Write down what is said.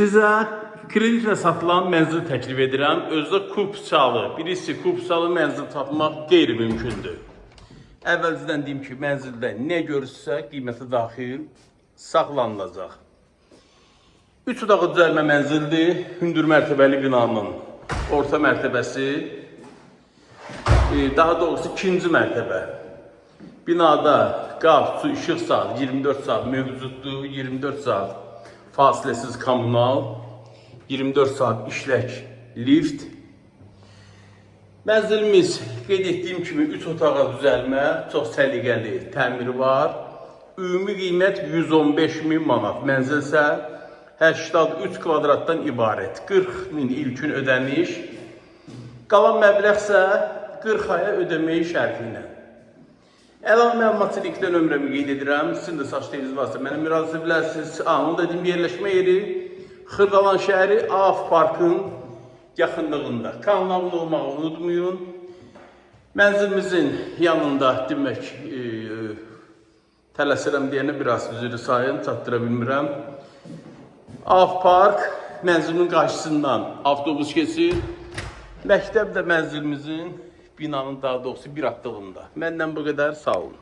Sizə kreditlə satılan mənzil təklif edirəm. Özdə Kupçalı, birisi Kupçalı mənzil tapmaq qeyri-mümkündür. Əvvəlcədən deyim ki, mənzildə nə görürsə qiyməti daxil saxlanılacaq. 3 otaqlı düzəlmə mənzildir. Hündür mərtəbəli binanın orta mərtəbəsi, daha doğrusu 2-ci mərtəbə. Binada qaz, su, işıq saat 24 saat mövcuddur, 24 saat fasiləsiz kommunal, 24 saat işlək lift. Mənzilimiz qeyd etdiyim kimi 3 otağa düzəlmə, çox səliqəli təmiri var. Ümumi qiymət 115.000 manat. Mənzil isə 83 kvadratdan ibarət. 40.000 ilkin ödəniş, qalan məbləğ isə 40 aya ödəməyi şərti ilə. Əlavə məlumatı linkdə nömrəmi qeyd edirəm. Sizin də saçlarınız varsa mənə müraciət edə bilərsiniz. Onu da deyim, yerləşmə yeri Xırdalan şəhəri AF Parkın yaxınlığında. Kanala abunə olmağı unutmayın. Mənzilimizin yanında demək, tələsirəm deyənə biraz üzrü sayın, çatdıra bilmirəm. AF Park mənzilimin qarşısından avtobus keçir. Məktəb də mənzilimizin binanın daha doğrusu bir addığında. Məndən bu qədər, sağ olun.